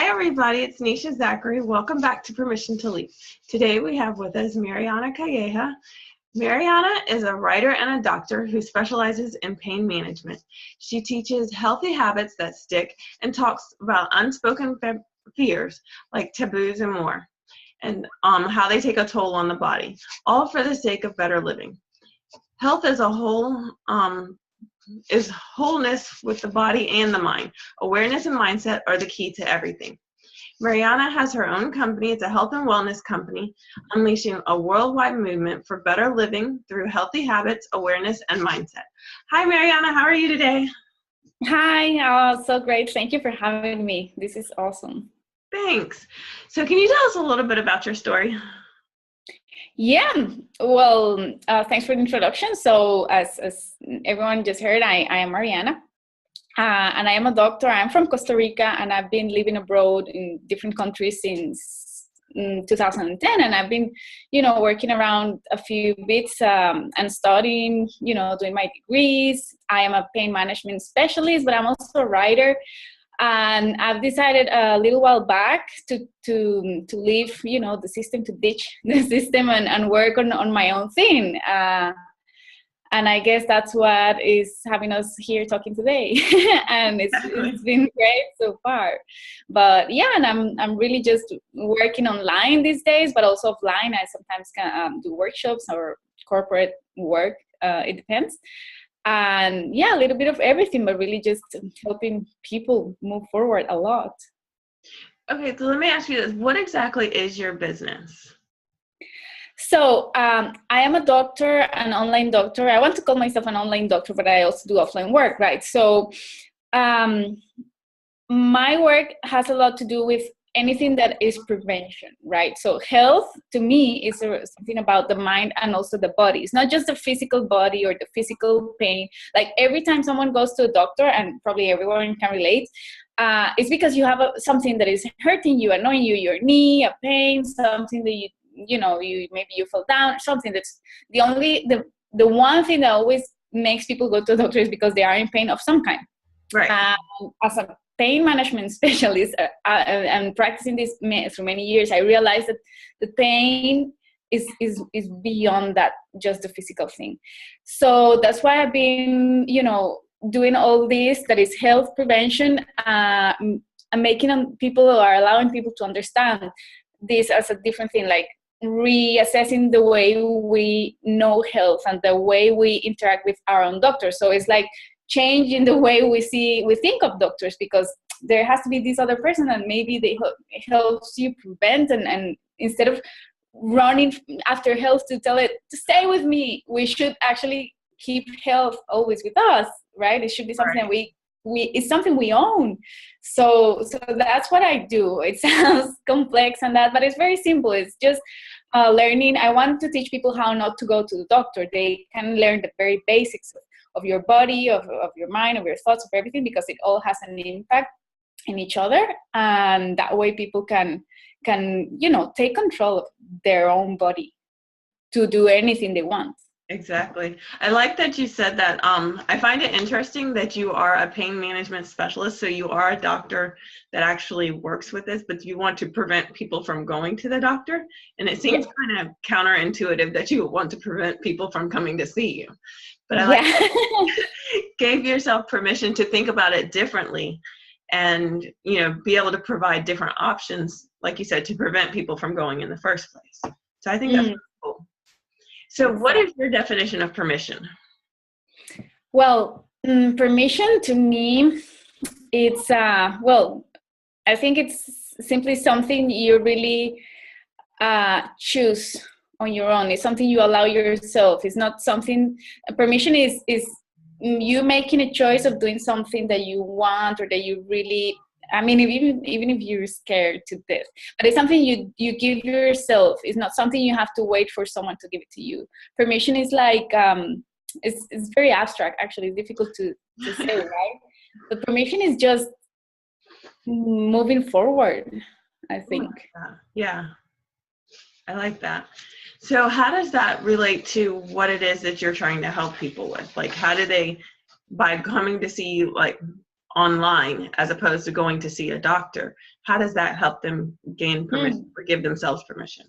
everybody, it's Nisha Zachary. Welcome back to Permission to Lead. Today we have with us Mariana Calleja. Mariana is a writer and a doctor who specializes in pain management. She teaches healthy habits that stick and talks about unspoken fears like taboos and more, and how they take a toll on the body, all for the sake of better living. Health as a whole is wholeness with the body and the mind. Awareness and mindset are the key to everything. Mariana has her own company. It's a health and wellness company, unleashing a worldwide movement for better living through healthy habits, awareness, and mindset. Hi, Mariana. How are you today? Hi, so great. Thank you for having me. This is awesome. Thanks. So can you tell us a little bit about your story? Yeah, well, thanks for the introduction. So as everyone just heard, I am Mariana, and I am a doctor. I'm from Costa Rica, and I've been living abroad in different countries since 2010, and I've been, working around a few bits and studying, doing my degrees. I am a pain management specialist, but I'm also a writer. And I've decided a little while back to leave, the system, to ditch the system and work on my own thing. And I guess that's what is having us here talking today. And it's been great so far. But yeah, and I'm really just working online these days, but also offline. I sometimes can do workshops or corporate work. It depends. And yeah, a little bit of everything, but really just helping people move forward a lot. Okay, so let me ask you this. What exactly is your business? So I am a doctor, an online doctor. I want to call myself an online doctor, but I also do offline work, right? So my work has a lot to do with anything that is prevention, right? So health to me is something about the mind and also the body. It's not just the physical body or the physical pain. Like every time someone goes to a doctor, and probably everyone can relate, it's because you have something that is hurting you, annoying you, your knee, a pain, something that you maybe you fell down, something that's the one thing that always makes people go to a doctor is because they are in pain of some kind. Right. As a pain management specialist and practicing this through many years, I realized that the pain is beyond that, just the physical thing. So that's why I've been, doing all this that is health prevention, and making people, or allowing people to understand this as a different thing, like reassessing the way we know health and the way we interact with our own doctors. So it's like changing the way we think of doctors, because there has to be this other person and maybe they helps you prevent, and instead of running after health to tell it to stay with me, we should actually keep health always with us, right? It should be something that we it's something we own. So that's what I do. It sounds complex and that, but it's very simple. It's just learning. I want to teach people how not to go to the doctor. They can learn the very basics of your body, of your mind, of your thoughts, of everything, because it all has an impact in each other. And that way people can take control of their own body to do anything they want. Exactly. I like that you said that. I find it interesting that you are a pain management specialist. So you are a doctor that actually works with this, but you want to prevent people from going to the doctor. And it seems kind of counterintuitive that you want to prevent people from coming to see you. But I like that you gave yourself permission to think about it differently and, be able to provide different options, like you said, to prevent people from going in the first place. So I think that's really cool. So what is your definition of permission? Well, permission to me, it's, I think it's simply something you really choose on your own. It's something you allow yourself. It's not something, permission is you making a choice of doing something that you want, or that you really, even if you're scared to death, but it's something you give yourself. It's not something you have to wait for someone to give it to you. Permission is like, it's very abstract, actually. It's difficult to say, right? But permission is just moving forward, I think. Yeah, I like that. So how does that relate to what it is that you're trying to help people with? Like, how do they, by coming to see you, like, online as opposed to going to see a doctor, how does that help them gain permission or give themselves permission?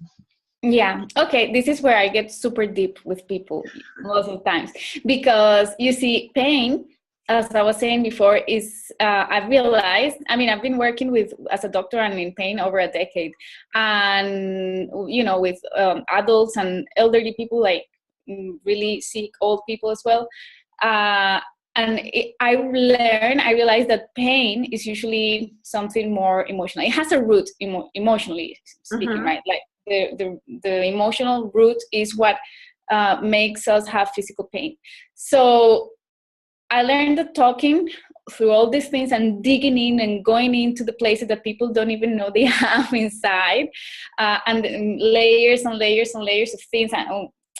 Yeah. Okay. This is where I get super deep with people most of the times, because you see, pain, as I was saying before, is I've realized. I mean, I've been working with as a doctor and in pain over a decade, and with adults and elderly people, like really sick old people as well. I realized that pain is usually something more emotional. It has a root, emotionally speaking, right? Like the emotional root is what makes us have physical pain. So I learned that talking through all these things and digging in and going into the places that people don't even know they have inside, and layers and layers and layers of things.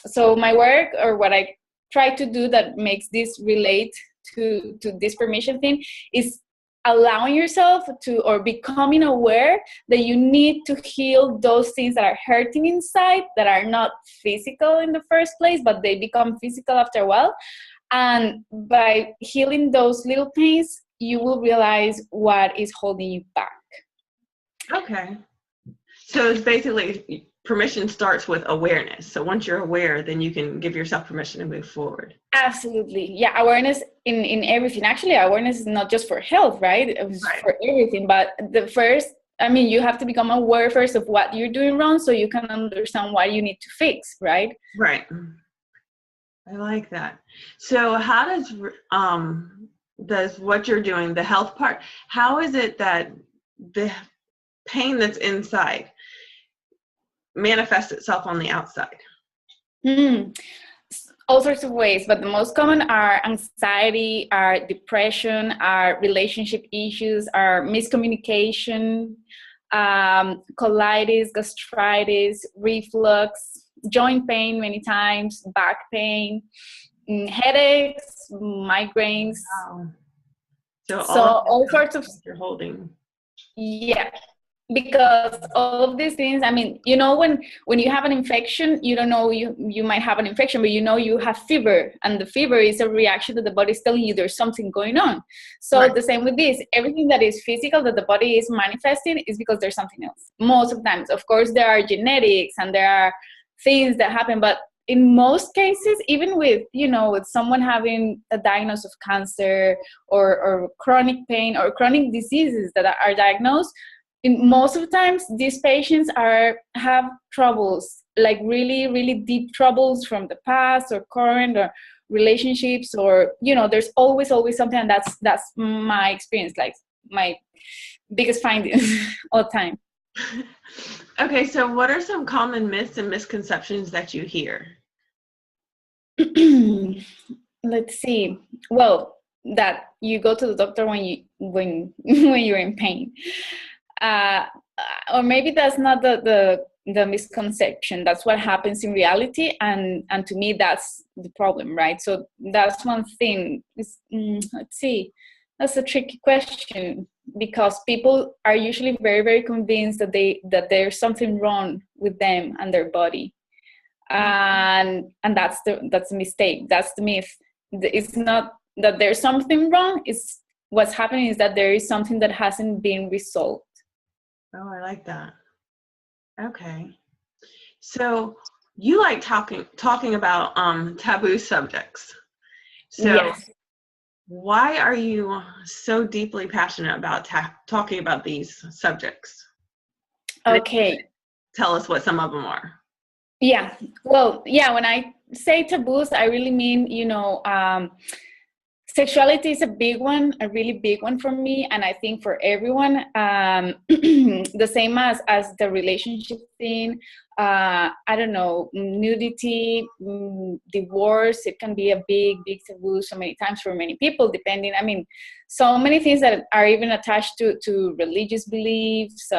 So my work, or what I try to do that makes this relate to this permission thing, is allowing yourself to, or becoming aware that you need to heal those things that are hurting inside, that are not physical in the first place, but they become physical after a while. And by healing those little pains, you will realize what is holding you back. Okay. So it's basically, permission starts with awareness. So once you're aware, then you can give yourself permission to move forward. Absolutely. Yeah. Awareness in everything. Actually, awareness is not just for health, right? It's for everything. But you have to become aware first of what you're doing wrong so you can understand what you need to fix, right? Right. I like that. So how does what you're doing, the health part, how is it that the pain that's inside manifests itself on the outside? All sorts of ways, but the most common are anxiety, are depression, are relationship issues, are miscommunication, colitis, gastritis, reflux, joint pain many times, back pain, headaches, migraines. Wow. So all sorts of you're holding. Yeah, because all of these things, when you have an infection, you don't know you might have an infection, but you have fever, and the fever is a reaction that the body is telling you there's something going on. So The same with this, everything that is physical that the body is manifesting is because there's something else. Most of the times, of course, there are genetics and there are things that happen, but in most cases, even with someone having a diagnosis of cancer or chronic pain or chronic diseases that are diagnosed, in most of the times these patients have troubles, like really, really deep troubles from the past or current, or relationships, or there's always something. And that's my experience, like my biggest findings all the time. Okay, so what are some common myths and misconceptions that you hear? Let's see. Well, that you go to the doctor when you're in pain, or maybe that's not the misconception. That's what happens in reality, and to me that's the problem, right? So that's one thing. Let's see. That's a tricky question, because people are usually very, very convinced that there's something wrong with them and their body. And that's the mistake. That's the myth. It's not that there's something wrong. It's what's happening is that there is something that hasn't been resolved. Oh, I like that. Okay. So you like talking about taboo subjects. So Yes. Why are you so deeply passionate about talking about these subjects? Okay. Tell us what some of them are. Yeah. Well, yeah, when I say taboos, I really mean, sexuality is a big one, a really big one for me, and I think for everyone. The same as the relationship thing. I don't know, nudity, divorce. It can be a big, big taboo so many times for many people, depending. So many things that are even attached to religious beliefs,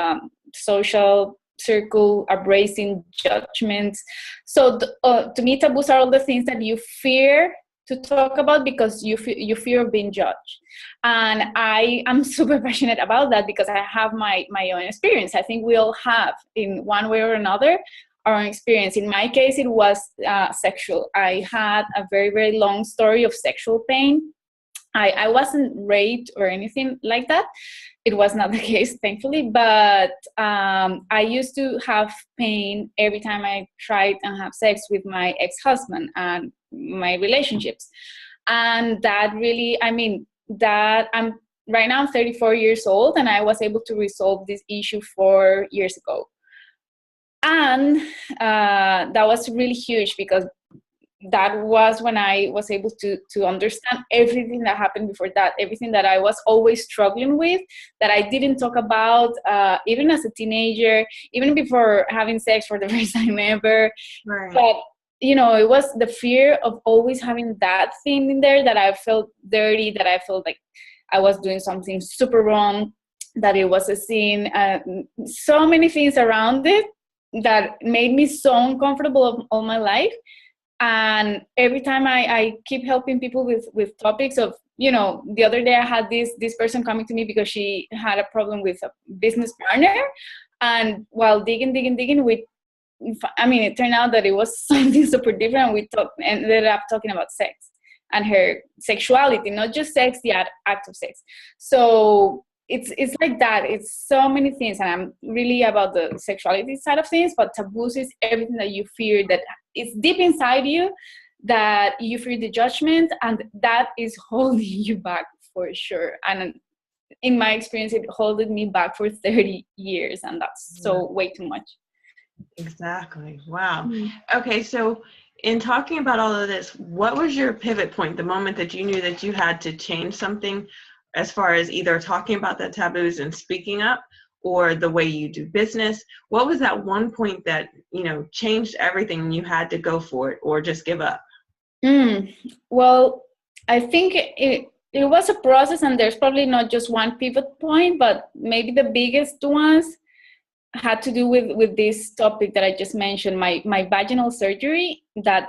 social circle, embracing judgments. So to me, taboos are all the things that you fear to talk about because you fear of being judged. And I am super passionate about that because I have my own experience. I think we all have, in one way or another, our own experience. In my case, it was sexual. I had a very, very long story of sexual pain. I wasn't raped or anything like that. It was not the case, thankfully, but I used to have pain every time I tried and have sex with my ex-husband and my relationships. And that really, I mean, that I'm right now I'm 34 years old, and I was able to resolve this issue 4 years ago. And that was really huge, because that was when I was able to understand everything that happened before that, everything that I was always struggling with, that I didn't talk about, even as a teenager, even before having sex for the first time ever. Right. But, you know, it was the fear of always having that thing in there, that I felt dirty, that I felt like I was doing something super wrong, that it was a sin, so many things around it that made me so uncomfortable all my life. And every time I keep helping people with topics of, you know, the other day I had this person coming to me because she had a problem with a business partner. And while digging, it turned out that it was something super different. We ended up talking about sex and her sexuality, not just sex, the act of sex. So it's like that. It's so many things, and I'm really about the sexuality side of things. But taboos is everything that you fear, that it's deep inside you, that you fear the judgment, and that is holding you back for sure. And in my experience, it held me back for 30 years, and that's so way too much. Exactly. Wow. Okay, so in talking about all of this, what was your pivot point, the moment that you knew that you had to change something, as far as either talking about the taboos and speaking up, or the way you do business? What was that one point that, you know, changed everything and you had to go for it or just give up? Well, I think it was a process, and there's probably not just one pivot point, but maybe the biggest ones had to do with this topic that I just mentioned, my vaginal surgery. That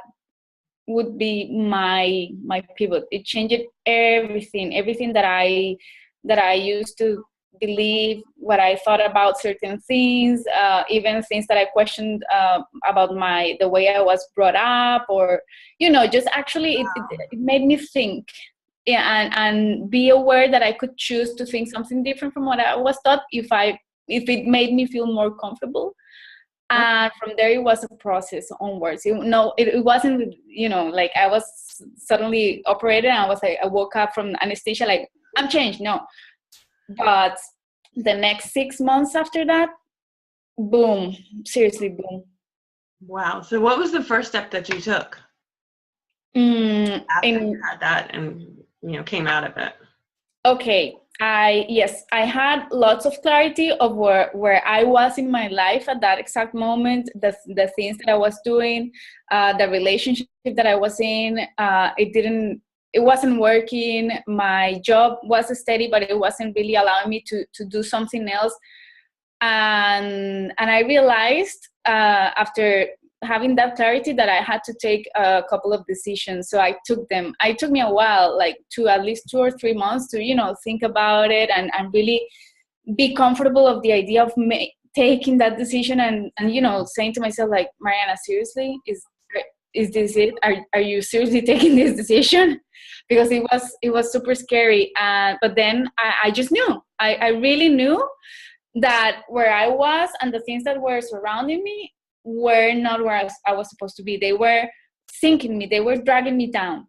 would be my pivot. It changed everything that I used to believe, what I thought about certain things, even things that I questioned about the way I was brought up, or, you know, just actually it made me think, and be aware that I could choose to think something different from what I was taught if it made me feel more comfortable. And from there, it was a process onwards. It wasn't, you know, like I was suddenly operated and I woke up from anesthesia like, I'm changed. No. But the next 6 months after that, boom, seriously, boom. Wow. So what was the first step that you took after you had that and, you know, came out of it? Okay. I had lots of clarity of where I was in my life at that exact moment, the things that I was doing, the relationship that I was in. It wasn't working. My job was steady, but it wasn't really allowing me to do something else. And I realized after having that clarity that I had to take a couple of decisions. So I took them. It took me a while, like at least 2 or 3 months to, you know, think about it and really be comfortable of the idea of taking that decision and, you know, saying to myself, like, Mariana, seriously, is this it? Are you seriously taking this decision? Because it was super scary. But then I just knew. I really knew that where I was and the things that were surrounding me were not where I was supposed to be. They were sinking me. They were dragging me down.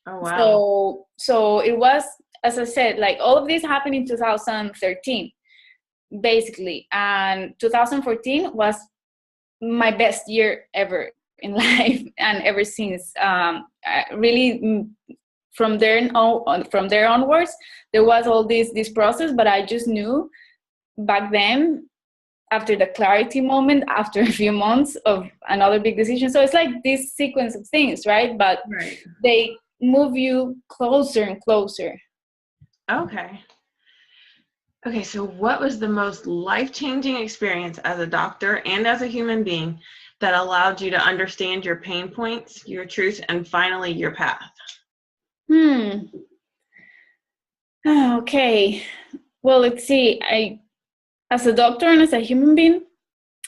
Oh, wow. So it was, as I said, like all of this happened in 2013, basically. And 2014 was my best year ever in life. And ever since, really from there onwards, there was all this process, but I just knew back then, after the clarity moment, after a few months of another big decision. So it's like this sequence of things, right? But they move you closer and closer. Okay. Okay, so what was the most life-changing experience as a doctor and as a human being that allowed you to understand your pain points, your truth, and finally your path? Okay. Well, let's see. As a doctor and as a human being,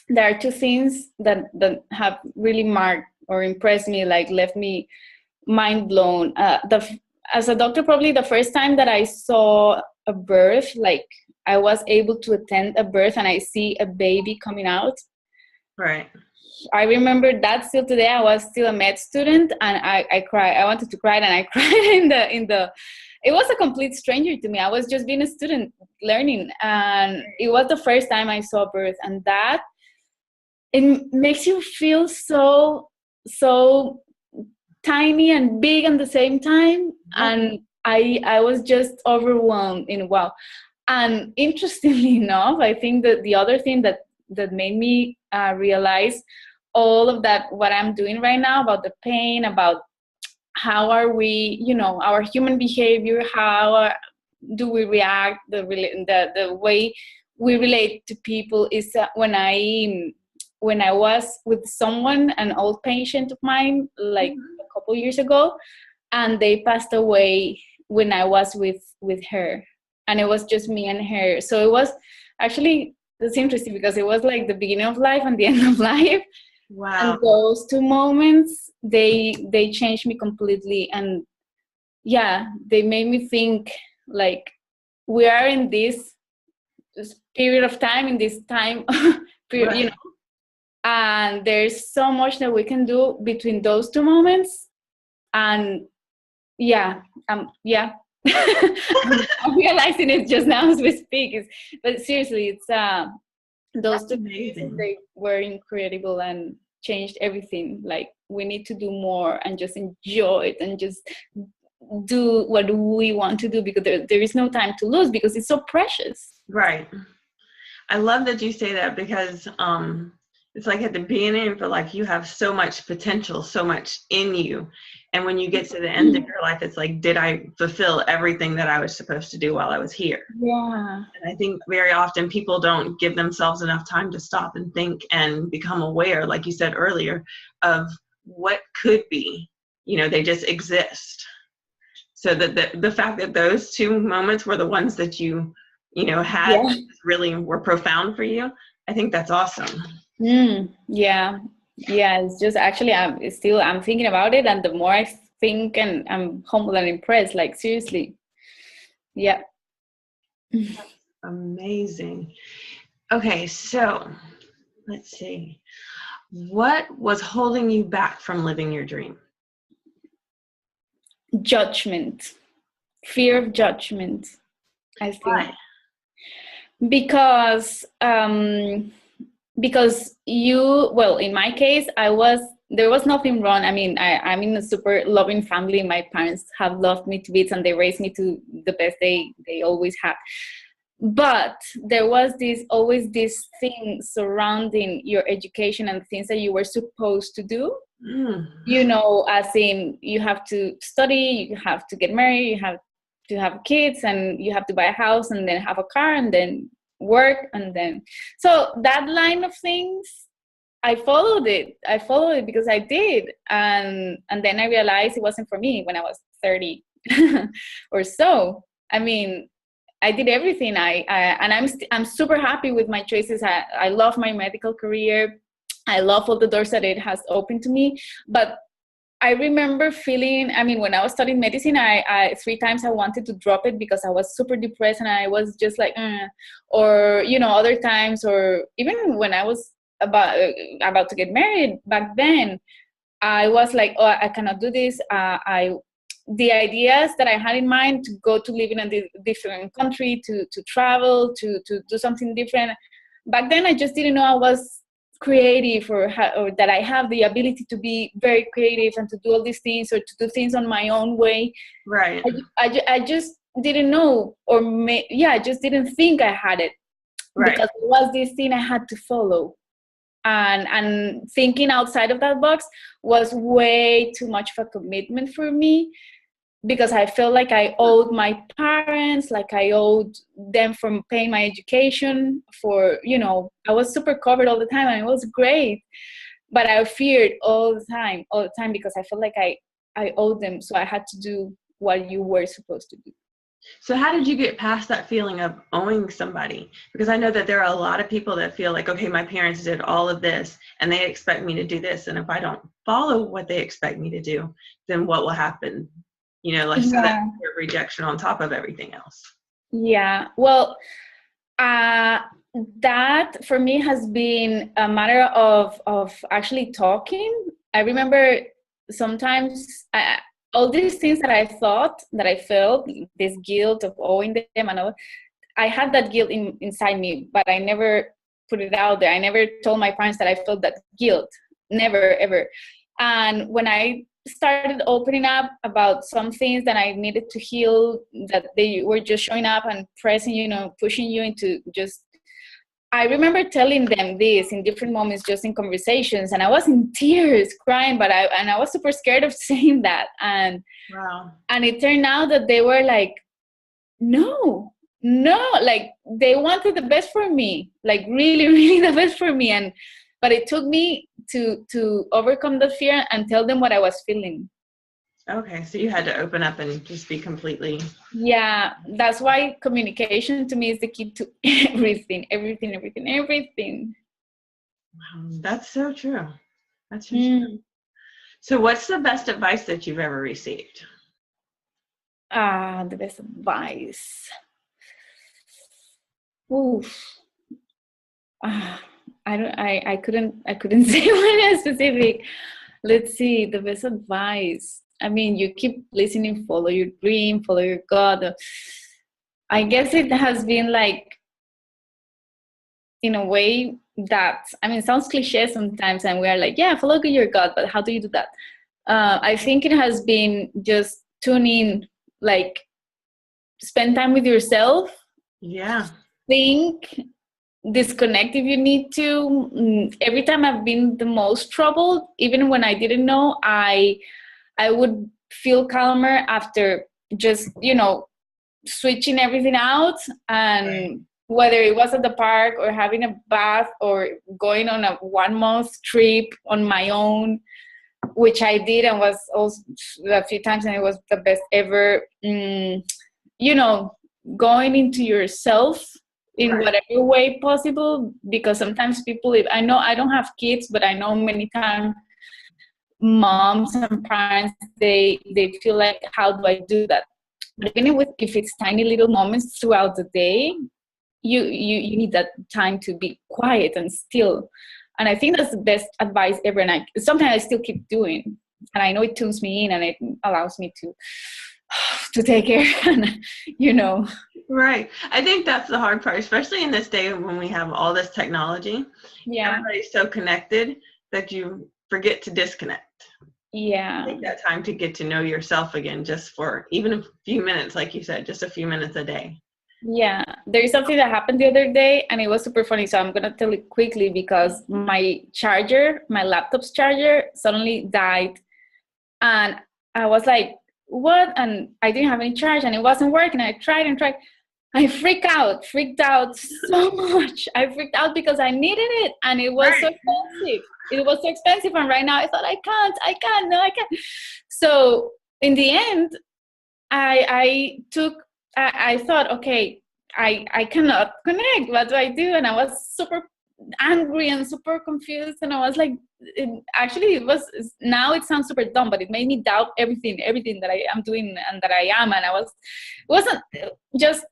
there are two things that have really marked or impressed me, like left me mind blown. as a doctor, probably the first time that I saw a birth, like I was able to attend a birth and I see a baby coming out. Right. I remember that still today. I was still a med student, and I cried. I wanted to cry, and I cried in the. It was a complete stranger to me. I was just being a student learning, and it was the first time I saw birth, and that it makes you feel so tiny and big at the same time. And I was just overwhelmed in wow. And interestingly enough, I think that the other thing that made me realize all of that, what I'm doing right now, about the pain, about how are we, our human behavior, how do we react, the way we relate to people, is when I was with someone, an old patient of mine, like a couple years ago, and they passed away when I was with her, and it was just me and her. So it was actually, that's interesting because it was like the beginning of life and the end of life. Wow. And those two moments, they changed me completely. And yeah, they made me think, like, we are in this period of time, in this time period, Right. and there's so much that we can do between those two moments. And yeah, I'm realizing it just now as we speak. But seriously, it's those That's two amazing. pieces, they were incredible and changed everything. Like, we need to do more and just enjoy it and just do what we want to do, because there is no time to lose, because it's so precious. Right. I love that you say that, because it's like at the beginning, but like you have so much potential, so much in you. And when you get to the end of your life, it's like, did I fulfill everything that I was supposed to do while I was here? Yeah. And I think very often people don't give themselves enough time to stop and think and become aware, like you said earlier, of what could be. They just exist. So that the fact that those two moments were the ones that you had really were profound for you, I think that's awesome. Yeah. It's just, actually, I'm thinking about it, and the more I think, and I'm humbled and impressed, like, seriously. Yeah. That's amazing. Okay, so let's see. What was holding you back from living your dream? Judgment. Fear of judgment, I think. Why? Because in my case, there was nothing wrong. I mean, I'm in a super loving family. My parents have loved me to bits, and they raised me to the best they always have. But there was always this thing surrounding your education and things that you were supposed to do. As in, you have to study, you have to get married, you have to have kids, and you have to buy a house, and then have a car, and then work, and then, so that line of things, I followed it because I did, and then I realized it wasn't for me when I was 30 or so. I mean, I did everything. I'm super happy with my choices. I love my medical career. I love all the doors that it has opened to me. But I remember feeling, I mean, when I was studying medicine, I 3 times I wanted to drop it because I was super depressed, and I was just like, or, other times, or even when I was about to get married back then, I was like, oh, I cannot do this. The ideas that I had in mind to go to live in a different country, to travel, to do something different. Back then, I just didn't know I was creative, or that I have the ability to be very creative and to do all these things, or to do things on my own way. Right. I just didn't know, I just didn't think I had it. Right. Because it was this thing I had to follow. And thinking outside of that box was way too much of a commitment for me, because I felt like I owed my parents, like I owed them from paying my education for, I was super covered all the time, and it was great. But I feared all the time, because I felt like I owed them. So I had to do what you were supposed to do. So how did you get past that feeling of owing somebody? Because I know that there are a lot of people that feel like, okay, my parents did all of this and they expect me to do this. And if I don't follow what they expect me to do, then what will happen? like so that rejection on top of everything else. Yeah. Well, that for me has been a matter of actually talking. I remember sometimes all these things that I thought, that I felt, this guilt of owing them and all, I had that guilt inside me, but I never put it out there. I never told my parents that I felt that guilt. Never, ever. And when I started opening up about some things that I needed to heal, that they were just showing up and pressing, pushing you into just, I remember telling them this in different moments, just in conversations, and I was in tears, crying, but I was super scared of saying that. And wow. And it turned out that they were like, no, like they wanted the best for me, like really, really the best for me. But it took me to overcome the fear and tell them what I was feeling. Okay, so you had to open up and just be completely. Yeah, that's why communication to me is the key to everything. Wow, that's so true. That's so true. So what's the best advice that you've ever received? The best advice. Oof. I couldn't say one specific. Let's see, the best advice. I mean, you keep listening, follow your dream, follow your God. I guess it has been like, in a way that, I mean, it sounds cliche sometimes, and we are like, yeah, follow your God, but how do you do that? I think it has been just tune in, like, spend time with yourself. Yeah. Think, disconnect if you need to. Every time I've been the most troubled, even when I didn't know, I would feel calmer after just, switching everything out. And whether it was at the park or having a bath or going on a 1-month trip on my own, which I did and was also a few times, and it was the best ever. Going into yourself in whatever way possible, because sometimes people, I know I don't have kids, but I know many times moms and parents, they feel like, how do I do that? But even if it's tiny little moments throughout the day, you need that time to be quiet and still. And I think that's the best advice ever. And sometimes I still keep doing, and I know it tunes me in and it allows me to take care. And Right. I think that's the hard part, especially in this day when we have all this technology. Yeah. Everybody's so connected that you forget to disconnect. Yeah. Take that time to get to know yourself again, just for even a few minutes, like you said, just a few minutes a day. Yeah. There is something that happened the other day, and it was super funny. So I'm going to tell it quickly, because my laptop's charger suddenly died. And I was like, what? And I didn't have any charge and it wasn't working. I tried and tried. I freaked out so much. I freaked out because I needed it, and it was so expensive. And right now I thought, I can't. So in the end, I thought, okay, I cannot connect. What do I do? And I was super angry and super confused, and I was like, now it sounds super dumb, but it made me doubt everything that I am doing and that I am. And it wasn't just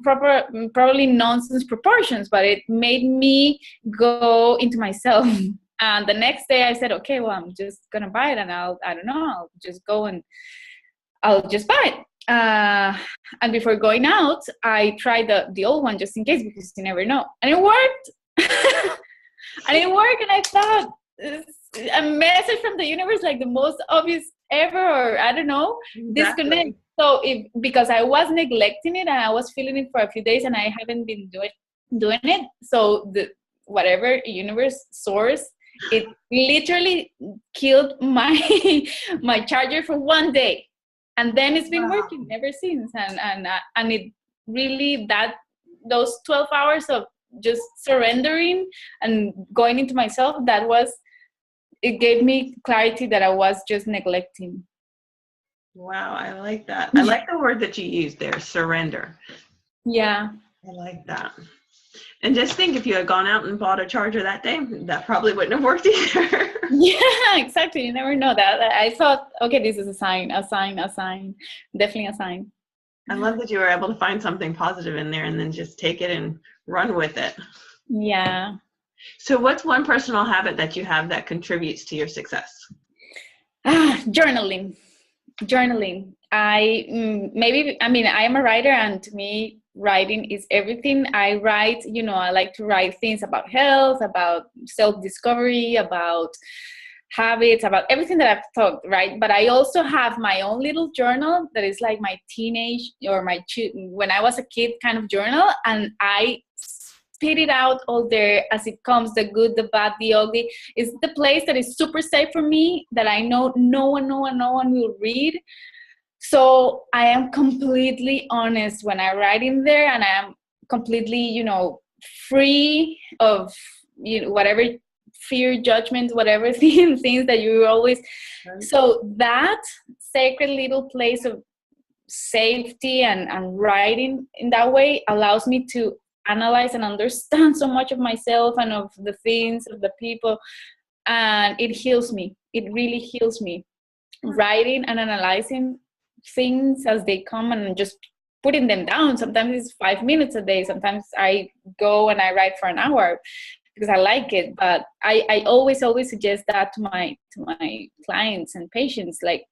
probably nonsense proportions, but it made me go into myself. And the next day I said, okay, well, I'm just gonna buy it, and I'll just go and I'll just buy it. And before going out, I tried the old one just in case, because you never know, and it worked. And I thought, a message from the universe, like the most obvious ever, or I don't know, disconnect. So because I was neglecting it and I was feeling it for a few days and I haven't been doing it, so the whatever universe source, it literally killed my charger for 1 day, and then it's been working ever since. And it really, those 12 hours of just surrendering and going into myself, it gave me clarity that I was just neglecting. Wow, I like that. I like the word that you used there, surrender. Yeah. I like that. And just think, if you had gone out and bought a charger that day, that probably wouldn't have worked either. Yeah, exactly. You never know that. I thought, okay, this is a sign, definitely a sign. I love that you were able to find something positive in there and then just take it and run with it. Yeah. So what's one personal habit that you have that contributes to your success? Journaling. I am a writer, and to me, writing is everything. I write, I like to write things about health, about self-discovery, about habits, about everything that I've thought, right? But I also have my own little journal that is like my teenage or when I was a kid kind of journal, and I spit it out all there as it comes, the good, the bad, the ugly. It's the place that is super safe for me, that I know no one will read. So I am completely honest when I write in there, and I am completely, free of whatever fear, judgment, whatever things that you always. Right. So that sacred little place of safety and writing in that way allows me to analyze and understand so much of myself and of the things, of the people, and it heals me. It really heals me. Writing and analyzing things as they come and just putting them down. Sometimes it's 5 minutes a day. Sometimes I go and I write for an hour because I like it. But I always suggest that to my clients and patients, like,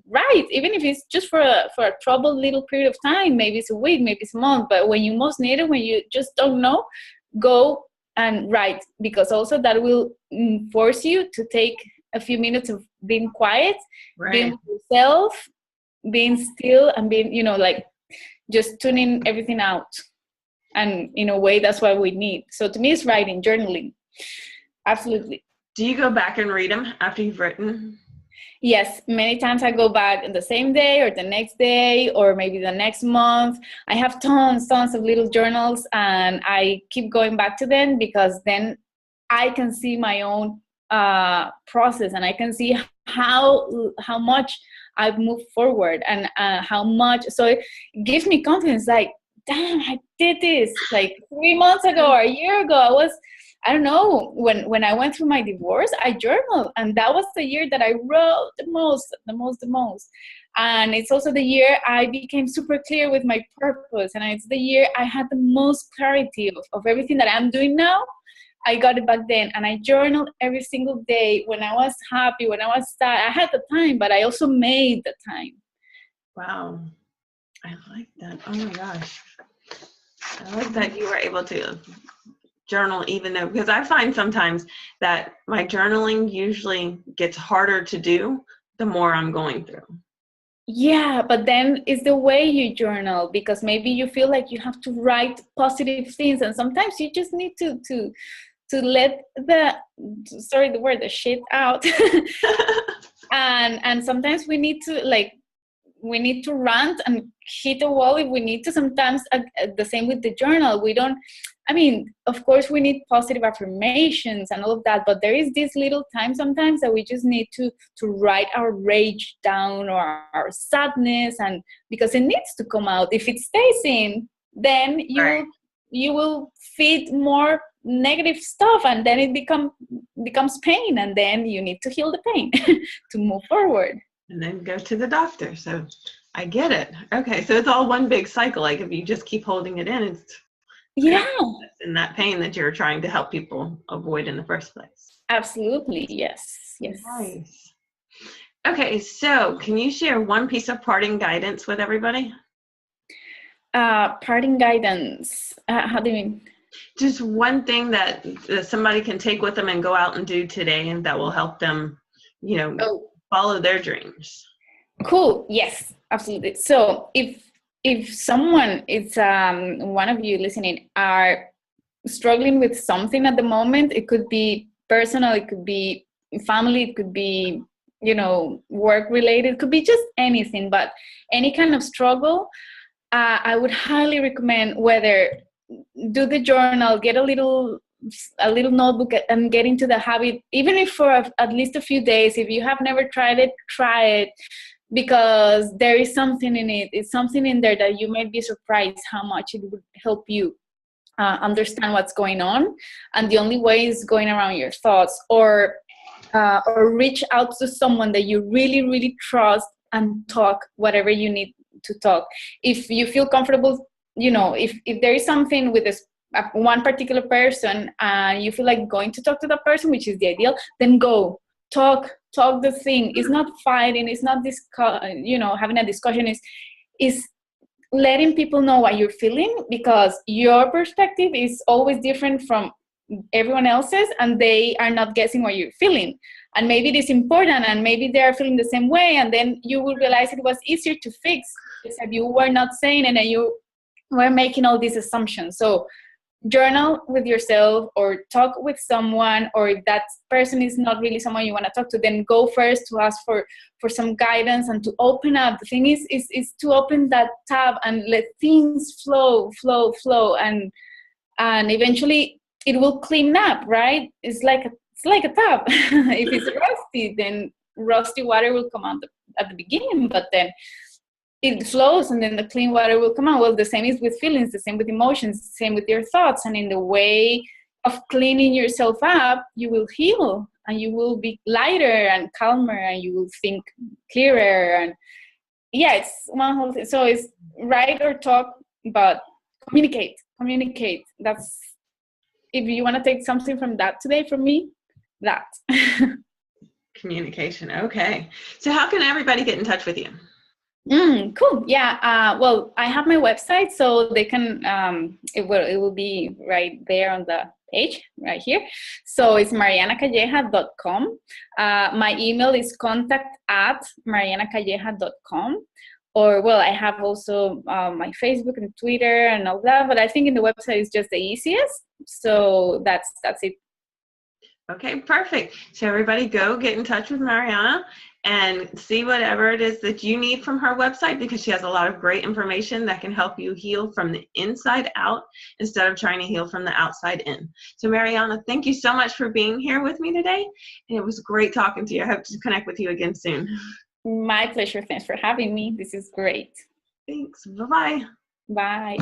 write, even if it's just for a troubled little period of time. Maybe it's a week, maybe it's a month, but when you most need it, when you just don't know, go and write, because also that will force you to take a few minutes of being quiet, right, being with yourself, being still, and being, like, just tuning everything out. And in a way, that's what we need. So to me, it's writing, journaling. Absolutely. Do you go back and read them after you've written? Yes, many times I go back in the same day or the next day or maybe the next month. I have tons of little journals, and I keep going back to them because then I can see my own process, and I can see how much I've moved forward, and how much. So it gives me confidence, like, damn, I did this like 3 months ago or a year ago. I don't know, when I went through my divorce, I journaled, and that was the year that I wrote the most. And it's also the year I became super clear with my purpose, and it's the year I had the most clarity of everything that I'm doing now. I got it back then, and I journaled every single day. When I was happy, when I was sad, I had the time, but I also made the time. Wow, I like that. Oh my gosh, I like that you were able to journal, even though, because I find sometimes that my journaling usually gets harder to do the more I'm going through. Yeah, but then it's the way you journal, because maybe you feel like you have to write positive things, and sometimes you just need to let the shit out. and sometimes we need to rant and hit a wall if we need to. Sometimes the same with the journal. Of course we need positive affirmations and all of that, but there is this little time sometimes that we just need to write our rage down, or our sadness, and because it needs to come out. If it stays in, then you will feed more negative stuff, and then it becomes pain, and then you need to heal the pain to move forward. And then go to the doctor. So I get it. Okay, so it's all one big cycle. Like, if you just keep holding it in, it's in that pain that you're trying to help people avoid in the first place. Absolutely. Yes. Nice. Okay, so can you share one piece of parting guidance with everybody? Parting guidance. How do you mean? Just one thing that somebody can take with them and go out and do today, and that will help them, follow their dreams. Cool. Yes, absolutely. So if someone is one of you listening are struggling with something at the moment, it could be personal, it could be family, it could be work related, it could be just anything, but any kind of struggle, I would highly recommend whether do the journal, get a little notebook, and get into the habit, even if for at least a few days. If you have never tried it, try it. because there is something in it. It's something in there that you might be surprised how much it would help you understand what's going on. And the only way is going around your thoughts, or reach out to someone that you really, really trust and talk whatever you need to talk. If you feel comfortable, if there is something with this one particular person and you feel like going to talk to that person, which is the ideal, then go talk the thing. It's not fighting, it's not having a discussion, is letting people know what you're feeling, because your perspective is always different from everyone else's, and they are not guessing what you're feeling. And maybe it is important, and maybe they are feeling the same way, and then you will realize it was easier to fix, except you were not saying it and you were making all these assumptions. So journal with yourself, or talk with someone, or if that person is not really someone you want to talk to, then go first to ask for some guidance and to open up. The thing is to open that tab and let things flow, and eventually it will clean up, right? It's like a tap. If it's rusty, then rusty water will come out at the beginning, but then it flows and then the clean water will come out. Well, the same is with feelings, the same with emotions, the same with your thoughts. And in the way of cleaning yourself up, you will heal, and you will be lighter and calmer, and you will think clearer. And yeah, it's one whole thing. So it's write or talk, but communicate. That's, if you want to take something from that today from me, that. Communication. Okay. So how can everybody get in touch with you? Cool. Yeah. Well, I have my website, so they can, it will be right there on the page right here. So it's marianacalleja.com. My email is contact@marianacalleja.com. Or, well, I have also my Facebook and Twitter and all that, but I think in the website is just the easiest. So that's it. Okay, perfect. So everybody go get in touch with Mariana and see whatever it is that you need from her website, because she has a lot of great information that can help you heal from the inside out instead of trying to heal from the outside in. So Mariana, thank you so much for being here with me today. And it was great talking to you. I hope to connect with you again soon. My pleasure. Thanks for having me. This is great. Thanks. Bye-bye. Bye.